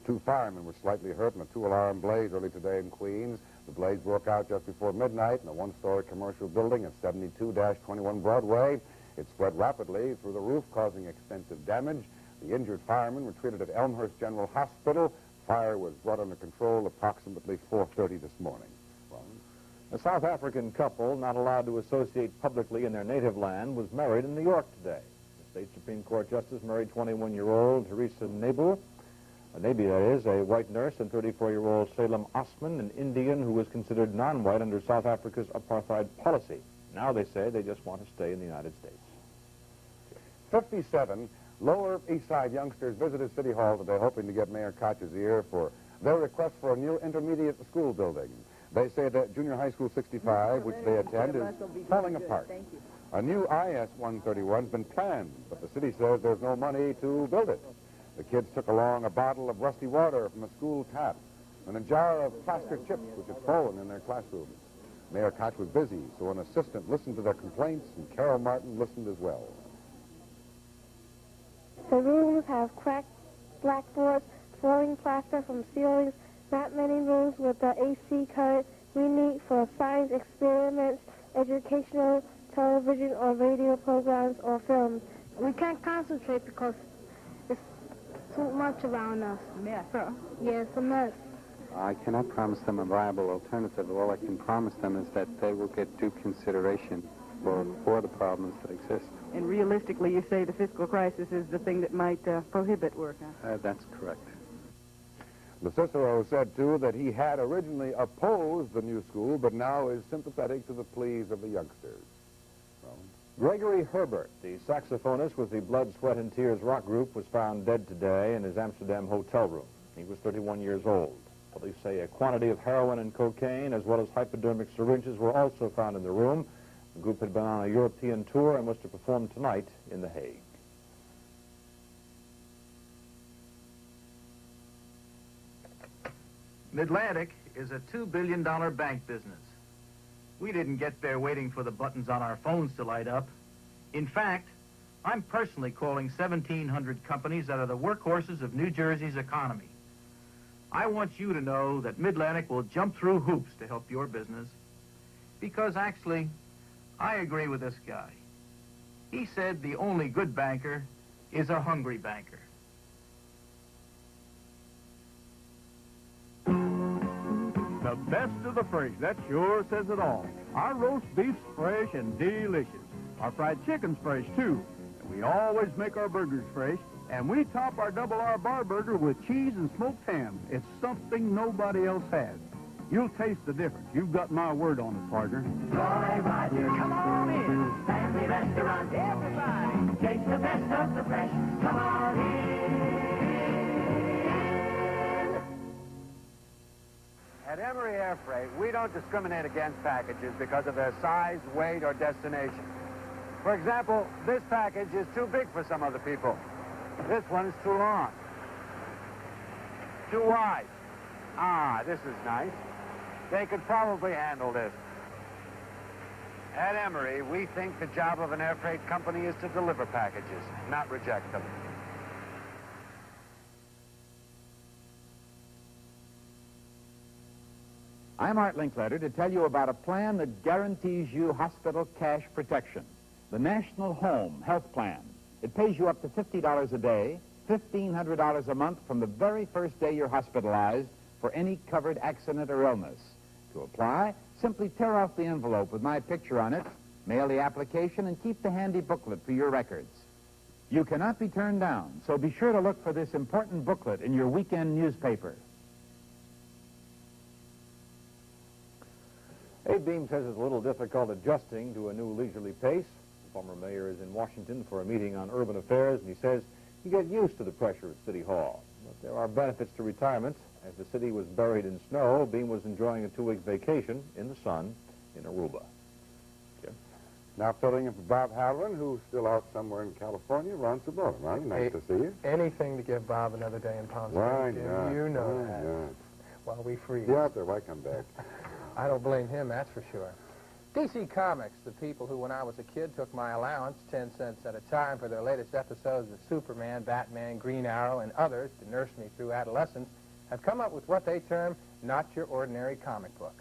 2 firemen were slightly hurt in a 2-alarm blaze early today in Queens. The blaze broke out just before midnight in a 1-story commercial building at 72-21 Broadway. It spread rapidly through the roof, causing extensive damage. The injured firemen were treated at Elmhurst General Hospital. Fire was brought under control approximately 4:30 this morning. A South African couple, not allowed to associate publicly in their native land, was married in New York today. The state Supreme Court justice married 21-year-old Teresa Nabil, a white nurse, and 34-year-old Salem Osman, an Indian who was considered non-white under South Africa's apartheid policy. Now they say they just want to stay in the United States. 57 Lower East Side youngsters visited City Hall today hoping to get Mayor Koch's ear for their request for a new intermediate school building. They say that Junior High School 65, which they attend, is falling apart. A new IS-131 has been planned, but the city says there's no money to build it. The kids took along a bottle of rusty water from a school tap and a jar of plaster chips which had fallen in their classrooms. Mayor Koch was busy, so an assistant listened to their complaints, and Carol Martin listened as well. The rooms have cracked blackboards, falling plaster from ceilings, not many rooms with the AC current we need for science experiments, educational, television or radio programs or films. We can't concentrate because it's too much around us. Mess, huh? Yeah, it's a mess. I cannot promise them a viable alternative. All I can promise them is that they will get due consideration for the problems that exist. And realistically, you say the fiscal crisis is the thing that might prohibit work, huh? That's correct. The Cicero said, too, that he had originally opposed the new school, but now is sympathetic to the pleas of the youngsters. Gregory Herbert, the saxophonist with the Blood, Sweat, and Tears rock group, was found dead today in his Amsterdam hotel room. He was 31 years old. Police say a quantity of heroin and cocaine, as well as hypodermic syringes, were also found in the room. The group had been on a European tour and was to perform tonight in The Hague. Mid-Atlantic is a $2 billion bank business. We didn't get there waiting for the buttons on our phones to light up. In fact, I'm personally calling 1,700 companies that are the workhorses of New Jersey's economy. I want you to know that Mid-Atlantic will jump through hoops to help your business. Because actually, I agree with this guy. He said the only good banker is a hungry banker. The best of the fresh, that sure says it all. Our roast beef's fresh and delicious. Our fried chicken's fresh, too. And we always make our burgers fresh. And we top our double R bar burger with cheese and smoked ham. It's something nobody else has. You'll taste the difference. You've got my word on it, partner. Roy Rogers, come on in. Family restaurant, everybody. Taste the best of the fresh. Come on in. At Emory Air Freight, we don't discriminate against packages because of their size, weight, or destination. For example, this package is too big for some other people. This one's too long. Too wide. Ah, this is nice. They could probably handle this. At Emory, we think the job of an air freight company is to deliver packages, not reject them. I'm Art Linkletter to tell you about a plan that guarantees you hospital cash protection. The National Home Health Plan. It pays you up to $50 a day, $1,500 a month from the very first day you're hospitalized for any covered accident or illness. To apply, simply tear off the envelope with my picture on it, mail the application, and keep the handy booklet for your records. You cannot be turned down, so be sure to look for this important booklet in your weekend newspaper. Aide Beame says it's a little difficult adjusting to a new leisurely pace. The former mayor is in Washington for a meeting on urban affairs, and he says you get used to the pressure at City Hall. But there are benefits to retirement. As the city was buried in snow, Beame was enjoying a 2-week vacation in the sun in Aruba. Jim? Now filling in for Bob Halloran, who's still out somewhere in California. Ron Sabota. Ronnie, nice to see you. Anything to give Bob another day in Palm Springs. Why Jim. not? You know Why that. not? While we freeze. Be out there. Why come back? I don't blame him, that's for sure. DC Comics, the people who, when I was a kid, took my allowance, 10 cents at a time, for their latest episodes of Superman, Batman, Green Arrow, and others to nurse me through adolescence, have come up with what they term not your ordinary comic book.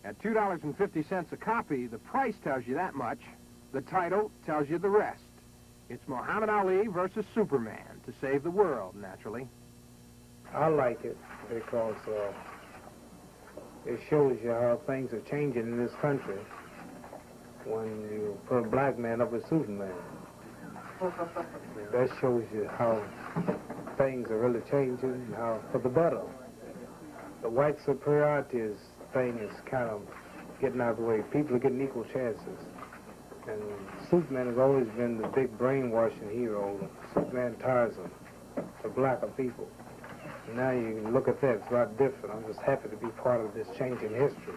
At $2.50 a copy, the price tells you that much. The title tells you the rest. It's Muhammad Ali versus Superman to save the world, naturally. I like it because it shows you how things are changing in this country when you put a black man up with Superman. That shows you how things are really changing, how for the better. The white superiority thing is kind of getting out of the way. People are getting equal chances. And Superman has always been the big brainwashing hero. Superman Tarzan, the blacker people. Now you look at that, it's a lot different. I'm just happy to be part of this change in history.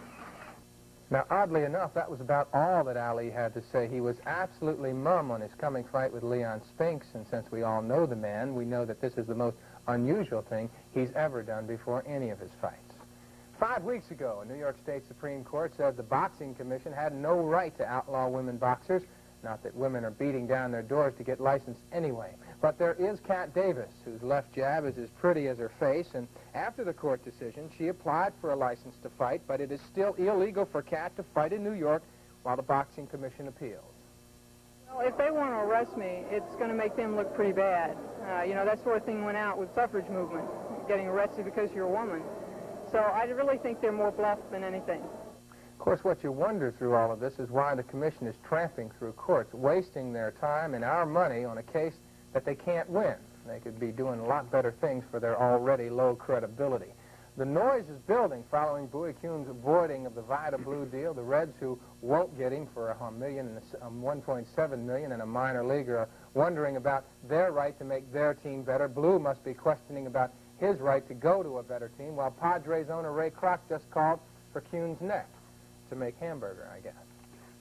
Now, oddly enough, that was about all that Ali had to say. He was absolutely mum on his coming fight with Leon Spinks, and since we all know the man, we know that this is the most unusual thing he's ever done before any of his fights. 5 weeks ago, a New York State Supreme Court said the Boxing Commission had no right to outlaw women boxers. Not that women are beating down their doors to get licensed anyway. But there is Cat Davis, whose left jab is as pretty as her face, and after the court decision, she applied for a license to fight, but it is still illegal for Cat to fight in New York while the Boxing Commission appeals. Well, if they want to arrest me, it's going to make them look pretty bad. You know, that sort of thing went out with suffrage movement, getting arrested because you're a woman. So I really think they're more bluff than anything. Of course, what you wonder through all of this is why the commission is tramping through courts, wasting their time and our money on a case that they can't win. They could be doing a lot better things for their already low credibility. The noise is building following Bowie Kuhn's avoiding of the Vida Blue deal. The Reds, who won't get him for $1.7 million in a minor league, are wondering about their right to make their team better. Blue must be questioning about his right to go to a better team, while Padres owner Ray Kroc just called for Kuhn's neck to make hamburger, I guess.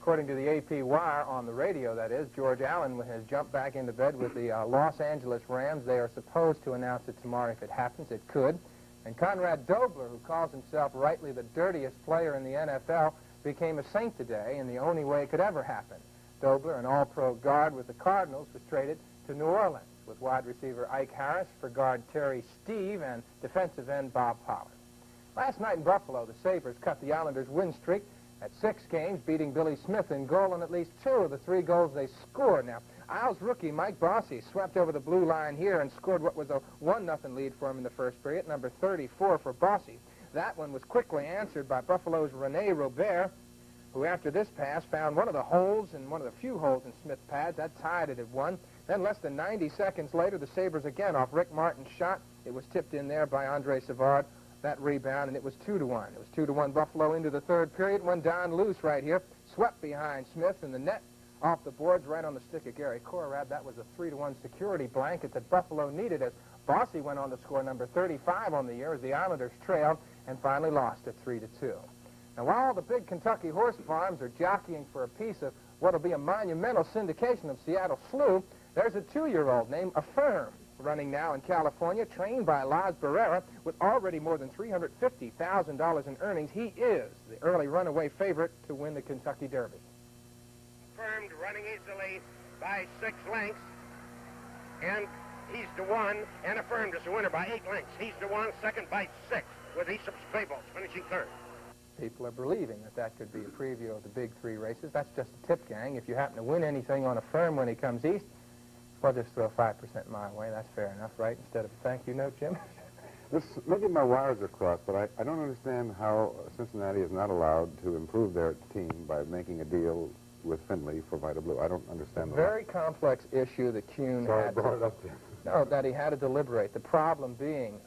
According to the AP Wire, on the radio that is, George Allen has jumped back into bed with the Los Angeles Rams. They are supposed to announce it tomorrow. If it happens, it could. And Conrad Dobler, who calls himself rightly the dirtiest player in the NFL, became a Saint today in the only way it could ever happen. Dobler, an all-pro guard with the Cardinals, was traded to New Orleans with wide receiver Ike Harris for guard Terry Steve and defensive end Bob Pollard. Last night in Buffalo, the Sabres cut the Islanders' win streak at 6 games, beating Billy Smith in goal in at least 2 of the 3 goals they scored. Now, Isles rookie Mike Bossy swept over the blue line here and scored what was a 1-0 lead for him in the first period, number 34 for Bossy. That one was quickly answered by Buffalo's Rene Robert, who after this pass found one of the holes and one of the few holes in Smith's pads. That tied it at 1. Then less than 90 seconds later, the Sabres again off Rick Martin's shot. It was tipped in there by Andre Savard. That rebound, and it was 2-1. It was 2-1 Buffalo into the third period when Don Luce right here swept behind Smith in the net off the boards right on the stick of Gary Korab. That was a 3-1 security blanket that Buffalo needed as Bossy went on to score number 35 on the year as the Islanders trailed and finally lost at 3-2. Now, while the big Kentucky horse farms are jockeying for a piece of what will be a monumental syndication of Seattle Slew, there's a 2-year-old named Affirm, running now in California, trained by Laz Barrera, with already more than $350,000 in earnings. He is the early runaway favorite to win the Kentucky Derby. Affirmed running easily by 6 lengths, and he's the one, and Affirmed is the winner by 8 lengths. He's the one, second by 6, with Aesop's Fables finishing third. People are believing that that could be a preview of the big 3 races. That's just a tip, gang. If you happen to win anything on Affirm when he comes east, well, just throw 5% my way. That's fair enough, right? Instead of a thank you note, Jim? Maybe my wires are crossed, but I don't understand how Cincinnati is not allowed to improve their team by making a deal with Finley for Vita Blue. I don't understand that. Very complex issue that Kuhn had. Brought it up to him. No, that he had to deliberate. The problem being,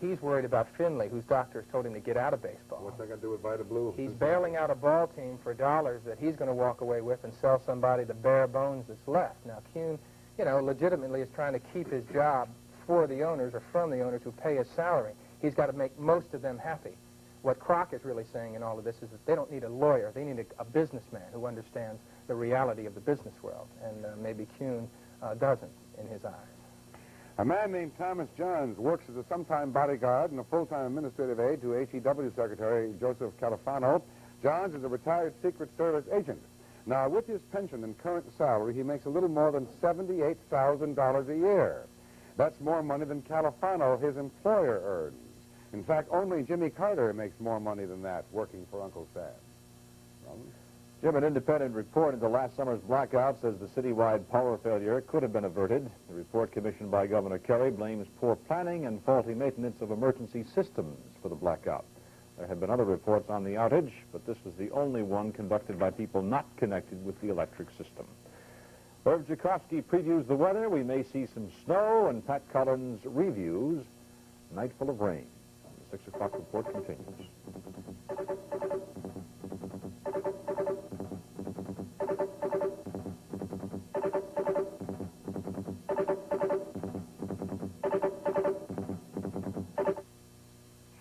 he's worried about Finley, whose doctors told him to get out of baseball. What's that got to do with Vita Blue? He's bailing out a ball team for dollars that he's going to walk away with and sell somebody the bare bones that's left. Now, Kuhn, you know, legitimately is trying to keep his job for the owners or from the owners who pay his salary. He's got to make most of them happy. What Kroc is really saying in all of this is that they don't need a lawyer. They need a businessman who understands the reality of the business world, and maybe Kuhn doesn't in his eyes. A man named Thomas Johns works as a sometime bodyguard and a full-time administrative aide to HEW Secretary Joseph Califano. Johns is a retired Secret Service agent. Now, with his pension and current salary, he makes a little more than $78,000 a year. That's more money than Califano, his employer, earns. In fact, only Jimmy Carter makes more money than that working for Uncle Sam. Jim, an independent report into last summer's blackout says the citywide power failure could have been averted. The report commissioned by Governor Kerry blames poor planning and faulty maintenance of emergency systems for the blackout. There had been other reports on the outage, but this was the only one conducted by people not connected with the electric system. Herb Jakowski previews the weather. We may see some snow, and Pat Collins reviews Night Full of Rain. The 6 o'clock report continues.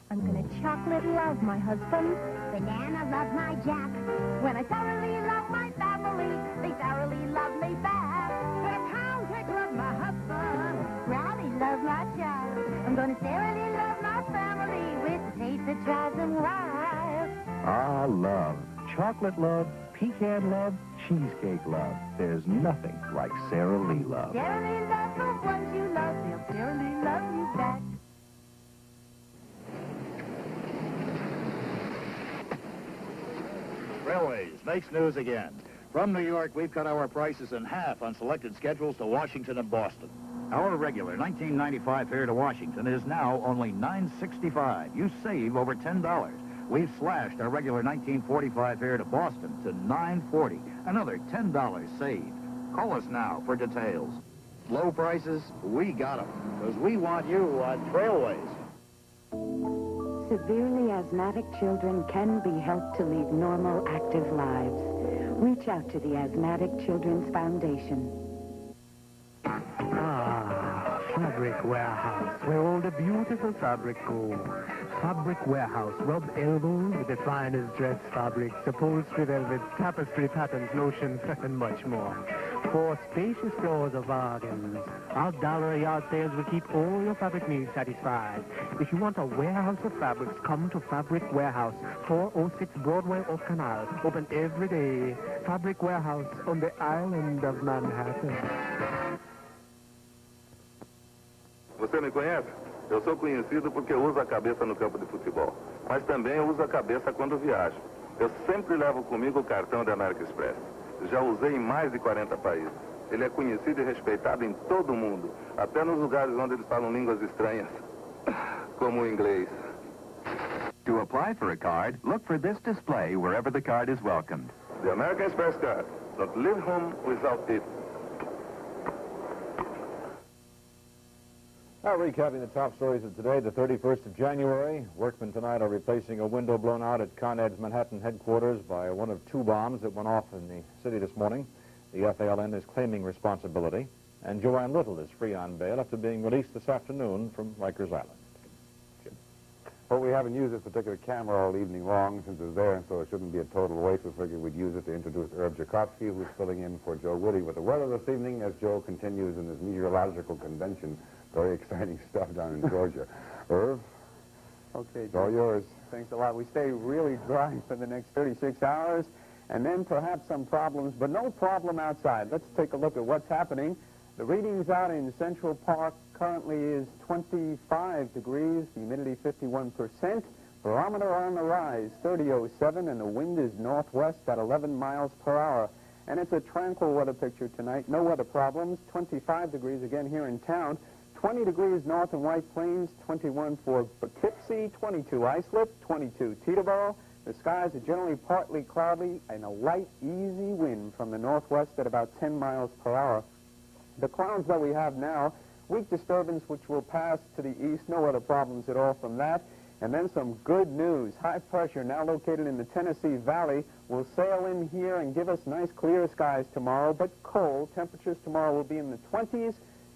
I'm gonna chocolate love my husband. Banana love my Jack. When I thoroughly love my family, they thoroughly love me back. Gonna pound cake love my husband. Brownie love my child. I'm gonna thoroughly love my family with a taste that drives them wild. Ah, love. Chocolate love, pecan love, cheesecake love. There's nothing like Sara Lee love. Thoroughly love the ones you love, they'll thoroughly love you back. Railways makes news again. From New York, we've cut our prices in half on selected schedules to Washington and Boston. Our regular $19.95 fare to Washington is now only $9.65. You save over $10. We've slashed our regular $19.45 fare to Boston to $9.40. Another $10 saved. Call us now for details. Low prices, we got them, because we want you on Trailways. Severely asthmatic children can be helped to lead normal, active lives. Reach out to the Asthmatic Children's Foundation. Ah, Sabres Fabric Warehouse, where all the beautiful fabric go. Fabric Warehouse, rub elbows with the finest dress fabrics, upholstery velvets, tapestry patterns, notions, and much more. For spacious floors of bargains, our dollar-a-yard sales will keep all your fabric needs satisfied. If you want a warehouse of fabrics, come to Fabric Warehouse, 406 Broadway off Canal, open every day. Fabric Warehouse on the island of Manhattan. Você me conhece? Eu sou conhecido porque uso a cabeça no campo de futebol. Mas também uso a cabeça quando viajo. Eu sempre levo comigo o cartão da American Express. Já usei em mais de 40 países. Ele é conhecido e respeitado em todo o mundo, até nos lugares onde eles falam línguas estranhas, como o inglês. To apply for a card, look for this display wherever the card is welcomed. The American Express card. Don't leave home without it. Now, recapping the top stories of today, the 31st of January. Workmen tonight are replacing a window blown out at Con Ed's Manhattan headquarters by one of two bombs that went off in the city this morning. The FALN is claiming responsibility. And Joan Little is free on bail after being released this afternoon from Rikers Island. Well, we haven't used this particular camera all evening long since it's there, and so it shouldn't be a total waste. We figured we'd use it to introduce Herb Jacotsky, who's filling in for Joe Woody with the weather this evening as Joe continues in his meteorological convention. Very exciting stuff down in Georgia. Herb? Okay, it's all yours. Thanks a lot. We stay really dry for the next 36 hours, and then perhaps some problems, but no problem outside. Let's take a look at what's happening. The readings out in Central Park currently is 25 degrees, the humidity 51%. Barometer on the rise, 3007, and the wind is northwest at 11 miles per hour. And it's a tranquil weather picture tonight. No weather problems. 25 degrees again here in town. 20 degrees north in White Plains, 21 for Poughkeepsie, 22 Islip, 22 Teterboro. The skies are generally partly cloudy and a light, easy wind from the northwest at about 10 miles per hour. The clouds that we have now, weak disturbance which will pass to the east, no other problems at all from that. And then some good news. High pressure now located in the Tennessee Valley will sail in here and give us nice clear skies tomorrow, but cold. Temperatures tomorrow will be in the 20s.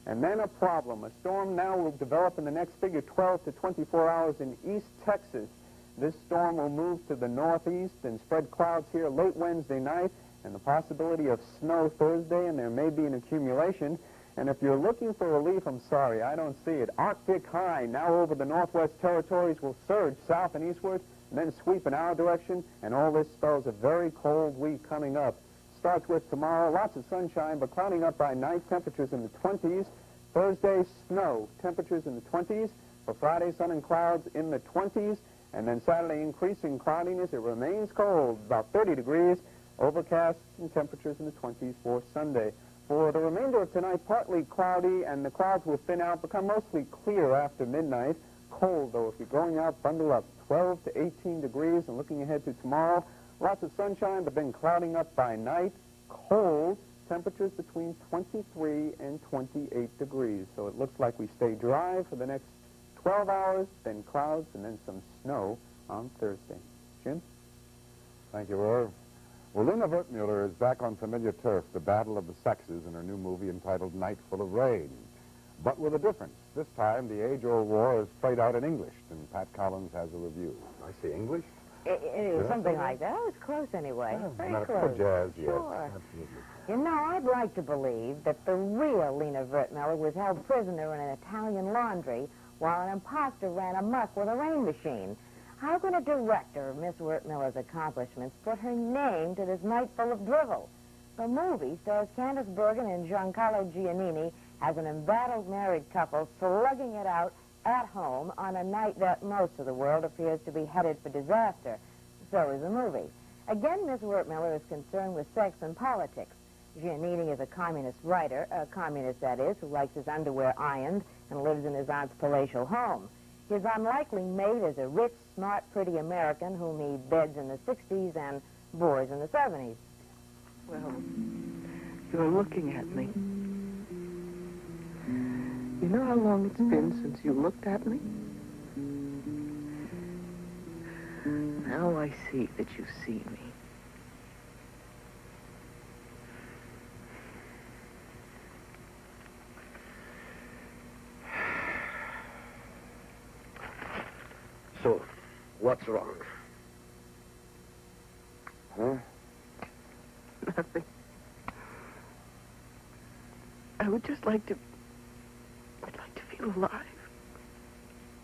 And then a problem. A storm now will develop in the next 12 to 24 hours in East Texas. This storm will move to the northeast and spread clouds here late Wednesday night and the possibility of snow Thursday, and there may be an accumulation. And if you're looking for relief, I'm sorry, I don't see it. Arctic high now over the Northwest Territories will surge south and eastward and then sweep in our direction, and all this spells a very cold week coming up. Starts with tomorrow, lots of sunshine, but clouding up by night, temperatures in the 20s. Thursday, snow, temperatures in the 20s. For Friday, sun and clouds in the 20s. And then Saturday, increasing cloudiness. It remains cold, about 30 degrees. Overcast and temperatures in the 20s for Sunday. For the remainder of tonight, partly cloudy, and the clouds will thin out, become mostly clear after midnight. Cold, though, if you're going out, bundle up. 12 to 18 degrees, and looking ahead to tomorrow, lots of sunshine, but then clouding up by night. Cold, temperatures between 23 and 28 degrees. So it looks like we stay dry for the next 12 hours, then clouds, and then some snow on Thursday. Jim? Thank you, Irv. Well, Lena Wertmuller is back on familiar turf, the battle of the sexes, in her new movie entitled Night Full of Rain. But with a difference. This time, the age-old war is played out in English, and Pat Collins has a review. I say English? It was something like that. Oh, it was close anyway. Very close. Jazz, yes. Sure. Absolutely. You know, I'd like to believe that the real Lena Wertmuller was held prisoner in an Italian laundry while an imposter ran amok with a rain machine. How could a director of Miss Wertmuller's accomplishments put her name to this night full of drivel? The movie stars Candice Bergen and Giancarlo Giannini as an embattled married couple slugging it out at home on a night that most of the world appears to be headed for disaster. So is the movie. Again, Miss Wertmuller is concerned with sex and politics. Giannini is a communist writer, a communist, that is, who likes his underwear ironed and lives in his aunt's palatial home. His unlikely mate is a rich, smart, pretty American whom he beds in the 60s and bores in the 70s. Well, you're looking at me. You know how long it's been since you looked at me? Now I see that you see me. What's wrong? Huh? Nothing. I would just like to... I'd like to feel alive.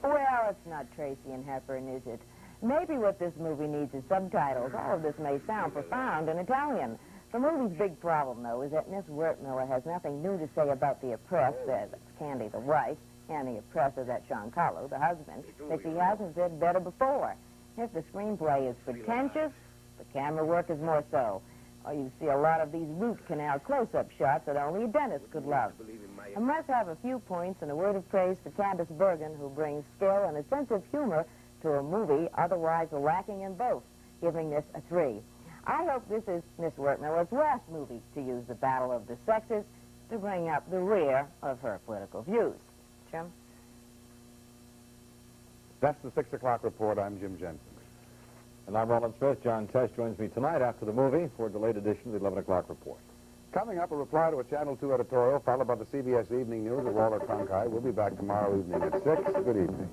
Well, it's not Tracy and Hepburn, is it? Maybe what this movie needs is subtitles. All of this may sound profound in Italian. The movie's big problem, though, is that Miss Wertmiller has nothing new to say about the oppressed, that's Candy, the wife, and the oppressor, that's Giancarlo, the husband, that she hasn't said better before. If the screenplay is pretentious, the camera work is more so. Oh, you see a lot of these root canal close-up shots that only a dentist could love. I must have a few points and a word of praise for Candace Bergen, who brings skill and a sense of humor to a movie otherwise lacking in both, giving this a 3. I hope this is Miss Wertmiller's last movie to use the battle of the sexes to bring up the rear of her political views. Jim? That's the 6 o'clock report. I'm Jim Jensen. And I'm Roland Smith. John Tesh joins me tonight after the movie for a delayed edition of the 11 o'clock report. Coming up, a reply to a Channel 2 editorial, followed by the CBS Evening News with Walter Cronkite. We'll be back tomorrow evening at 6. Good evening.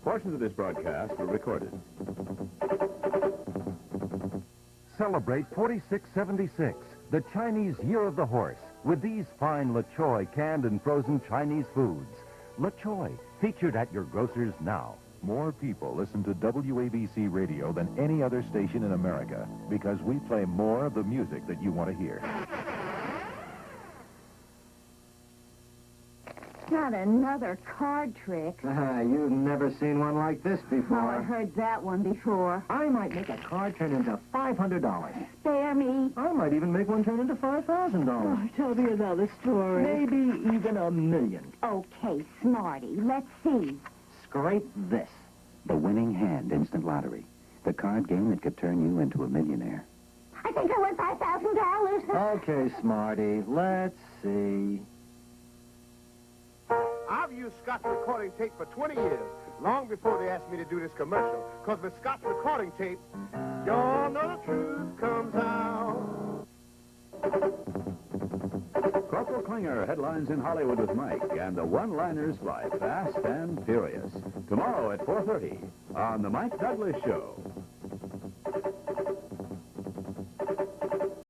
Portions of this broadcast were recorded. Celebrate 4676, the Chinese Year of the Horse, with these fine La Choy canned and frozen Chinese foods. La Choy, featured at your grocers now. More people listen to WABC radio than any other station in America because we play more of the music that you want to hear. Not another card trick. You've never seen one like this before. Oh, I've heard that one before. I might make a card turn into $500. Spare me. I might even make one turn into $5,000. Oh, tell me another story. Maybe even $1 million. Okay, Smarty, let's see. Scrape this. The Winning Hand Instant Lottery. The card game that could turn you into a millionaire. I think I won $5,000. Okay, Smarty, let's see. I've used Scott's recording tape for 20 years, long before they asked me to do this commercial. Because with Scott's recording tape, you all know the truth comes out. Corporal Klinger headlines in Hollywood with Mike, and the one-liners fly fast and furious. Tomorrow at 4:30 on The Mike Douglas Show.